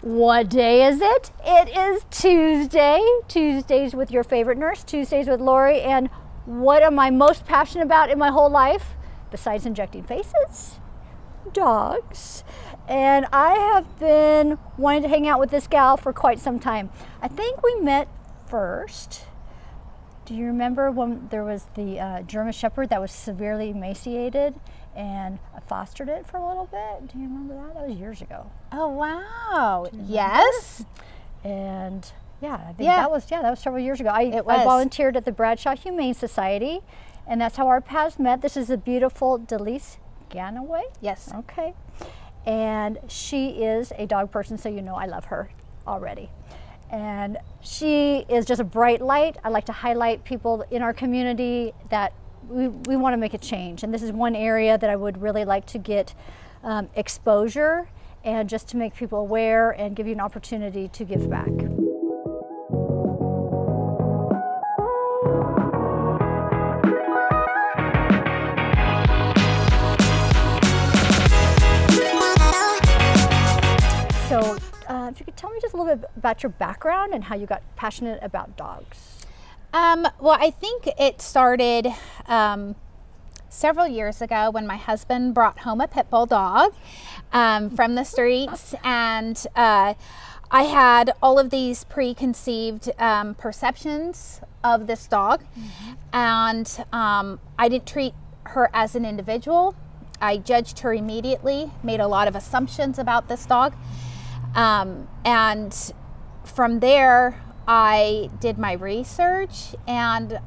What day is it? It is Tuesday. Tuesdays with your favorite nurse, Tuesdays with Lori, and what am I most passionate about in my whole life? Besides injecting faces? Dogs. And I have been wanting to hang out with this gal for quite some time. I think we met first. Do you remember when there was the German Shepherd that was severely emaciated and I fostered it for a little bit? Do you remember that? That was years ago. Oh, wow. Yes. And yeah, I think that was several years ago. I volunteered at the Bradshaw Humane Society, and that's how our paths met. This is the beautiful Delyse Gannaway. Yes. Okay. And she is a dog person, so you know I love her already. And she is just a bright light. I like to highlight people in our community that we want to make a change. And this is one area that I would really like to get exposure and just to make people aware and give you an opportunity to give back. So if you could tell me just a little bit about your background and how you got passionate about dogs. Well, I think it started several years ago when my husband brought home a pit bull dog from the streets, and I had all of these preconceived perceptions of this dog, and I didn't treat her as an individual. I judged her immediately, made a lot of assumptions about this dog. And from there, I did my research, and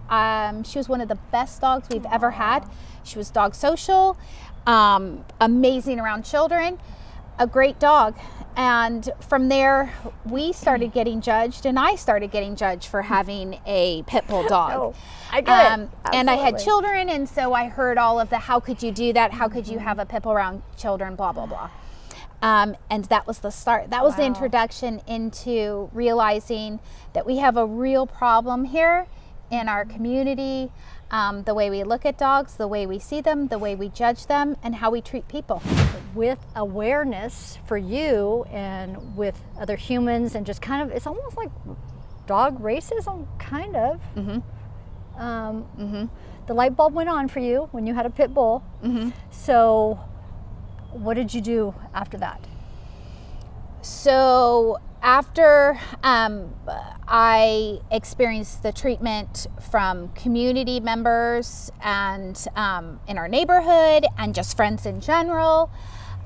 she was one of the best dogs we've ever had. She was dog social, amazing around children, a great dog. And from there, we started getting judged, and I started getting judged for having a pit bull dog. Oh, I get it. And I had children, and so I heard all of the, how could you do that? How could you have a pit bull around children, blah, blah, blah. And that was the start. That was the introduction into realizing that we have a real problem here in our community, the way we look at dogs, the way we see them, the way we judge them, and how we treat people. With awareness for you and with other humans, and just kind of, it's almost like dog racism, kind of. The light bulb went on for you when you had a pit bull. So what did you do after that? So after I experienced the treatment from community members and in our neighborhood and just friends in general,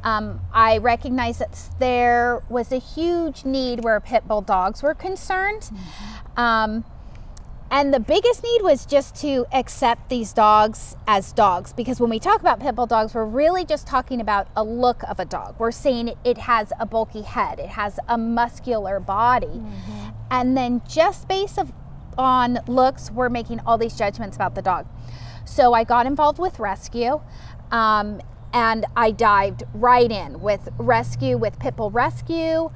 I recognized that there was a huge need where pit bull dogs were concerned. And the biggest need was just to accept these dogs as dogs, because when we talk about pit bull dogs, we're really just talking about a look of a dog. We're saying it has a bulky head, it has a muscular body. And then just based on looks, we're making all these judgments about the dog. So I got involved with rescue, and I dived right in with rescue, with pit bull rescue,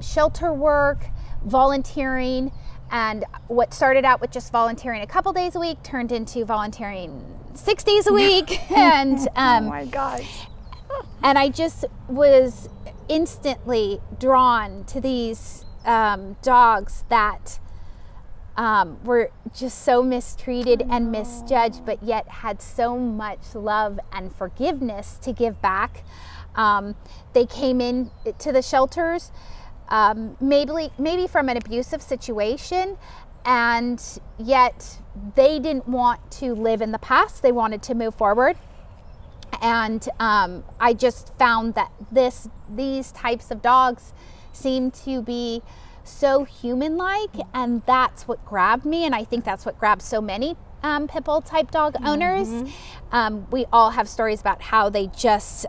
shelter work, volunteering. And what started out with just volunteering a couple days a week turned into volunteering 6 days a week. And oh my gosh. And I just was instantly drawn to these dogs that were just so mistreated and misjudged, but yet had so much love and forgiveness to give back. They came in to the shelters maybe from an abusive situation, and yet they didn't want to live in the past. They wanted to move forward. And I just found that these types of dogs seem to be so human-like, and that's what grabbed me, and I think that's what grabs so many pit bull type dog owners. We all have stories about how they just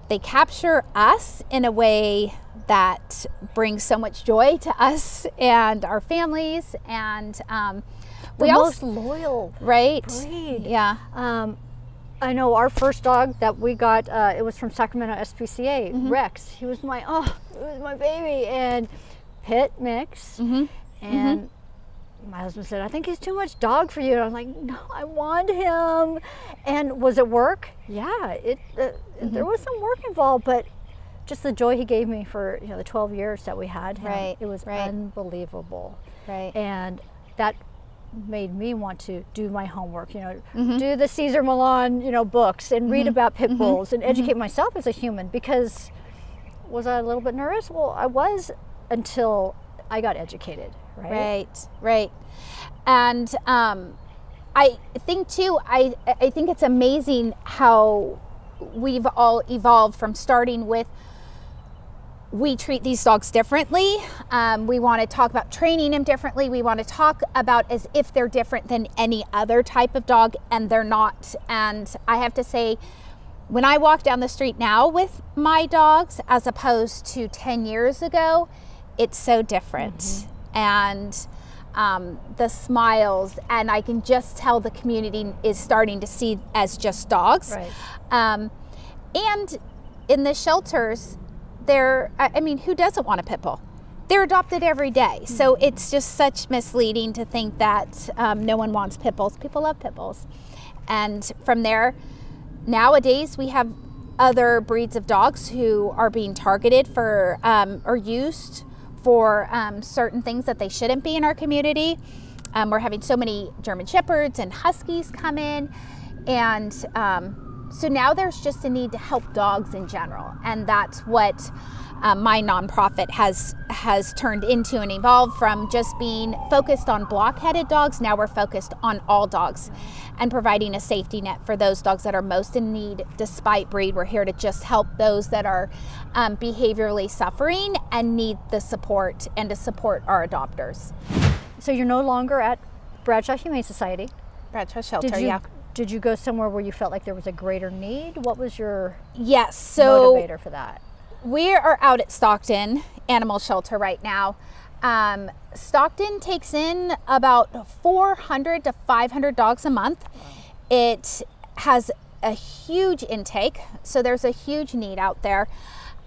they capture us in a way that brings so much joy to us and our families, and the most loyal breed. Yeah. I know our first dog that we got, it was from Sacramento SPCA, Rex. He was my baby, and pit mix. And my husband said, I think he's too much dog for you. And I'm like, no, I want him. And was it work? Yeah, there was some work involved, but just the joy he gave me for the 12 years that we had him. Right, It was right. unbelievable. Right. And that made me want to do my homework, Mm-hmm. do the Cesar Millan, books and read about pit bulls and educate myself as a human, because was I a little bit nervous? Well, I was, until I got educated, right? Right. And I think too, I think it's amazing how we've all evolved from starting with, we treat these dogs differently. We want to talk about training them differently. We want to talk about as if they're different than any other type of dog, and they're not. And I have to say, when I walk down the street now with my dogs, as opposed to 10 years ago, it's so different. And the smiles, and I can just tell the community is starting to see as just dogs. Right. And in the shelters, who doesn't want a pit bull? They're adopted every day. So it's just such misleading to think that no one wants pit bulls. People love pit bulls. And from there, nowadays we have other breeds of dogs who are being targeted for or used for certain things that they shouldn't be in our community. We're having so many German Shepherds and Huskies come in. And so now there's just a need to help dogs in general. And that's what my nonprofit has turned into and evolved from just being focused on block-headed dogs. Now we're focused on all dogs and providing a safety net for those dogs that are most in need despite breed. We're here to just help those that are behaviorally suffering and need the support, and to support our adopters. So you're no longer at Bradshaw Humane Society. Bradshaw Shelter, yeah. Did you go somewhere where you felt like there was a greater need? What was your motivator for that? We are out at Stockton Animal Shelter right now. Stockton takes in about 400 to 500 dogs a month. It has a huge intake, so there's a huge need out there.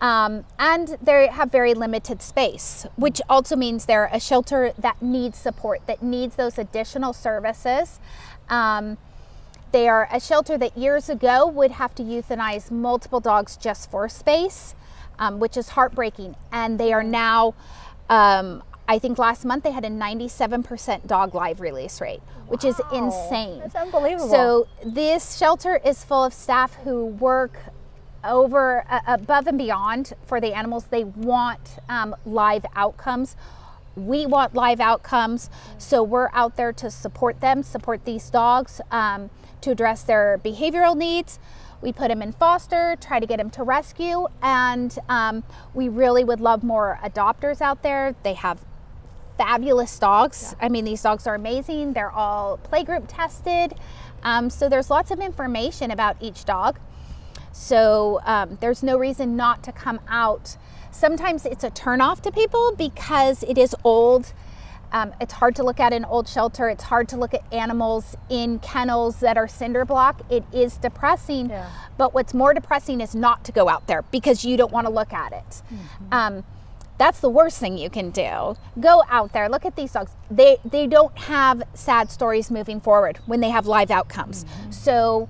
And they have very limited space, which also means they're a shelter that needs support, that needs those additional services. They are a shelter that years ago would have to euthanize multiple dogs just for space, which is heartbreaking. And they are now, I think last month they had a 97% dog live release rate, which is insane. That's unbelievable. So this shelter is full of staff who work above and beyond for the animals. They want live outcomes. We want live outcomes. So we're out there to support them, support these dogs, to address their behavioral needs. We put them in foster, try to get them to rescue, and we really would love more adopters out there. They have fabulous dogs. I mean, these dogs are amazing. They're all playgroup tested. So there's lots of information about each dog. So there's no reason not to come out. Sometimes it's a turnoff to people because it is old. It's hard to look at an old shelter. It's hard to look at animals in kennels that are cinder block. It is depressing. Yeah. But what's more depressing is not to go out there because you don't want to look at it. That's the worst thing you can do. Go out there, look at these dogs. They don't have sad stories moving forward when they have live outcomes. So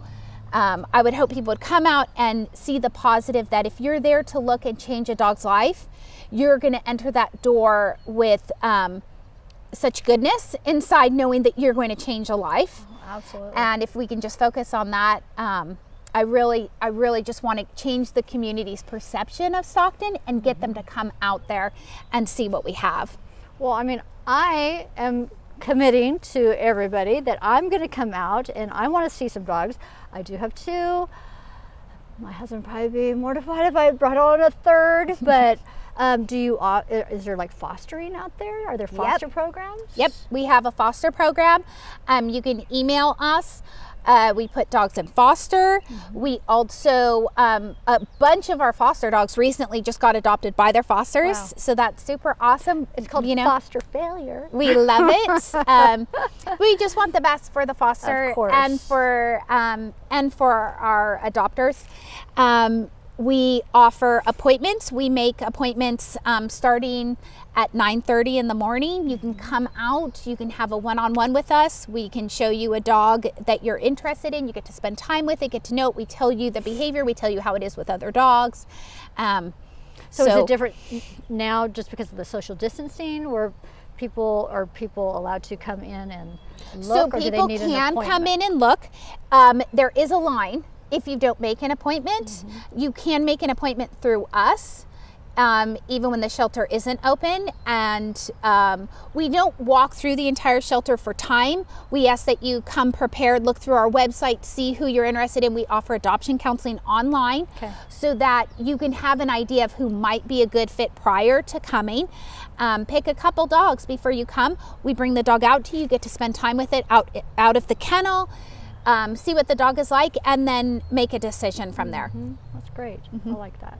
I would hope people would come out and see the positive, that if you're there to look and change a dog's life, you're going to enter that door with such goodness inside, knowing that you're going to change a life. Absolutely. And if we can just focus on that, I really just want to change the community's perception of Stockton and get them to come out there and see what we have. Well, I mean, I am committing to everybody that I'm going to come out and I want to see some dogs. I do have two. My husband would probably be mortified if I brought on a third, but is there like fostering out there? Are there foster programs? Yep, we have a foster program. You can email us. We put dogs in foster. We also, a bunch of our foster dogs recently just got adopted by their fosters. Wow. So that's super awesome. It's called foster failure. We love it. We just want the best for the foster Of course. and for our adopters. We offer appointments. We make appointments starting at 9:30 in the morning. You can come out. You can have a one-on-one with us. We can show you a dog that you're interested in. You get to spend time with it, get to know it. We tell you the behavior. We tell you how it is with other dogs. So is it different now just because of the social distancing, where people allowed to come in and look, so or do they people need can an come in and look. There is a line if you don't make an appointment. You can make an appointment through us, even when the shelter isn't open. And we don't walk through the entire shelter for time. We ask that you come prepared, look through our website, see who you're interested in. We offer adoption counseling online, so that you can have an idea of who might be a good fit prior to coming. Pick a couple dogs before you come. We bring the dog out to you, get to spend time with it out of the kennel, see what the dog is like, and then make a decision from there. That's great. I like that.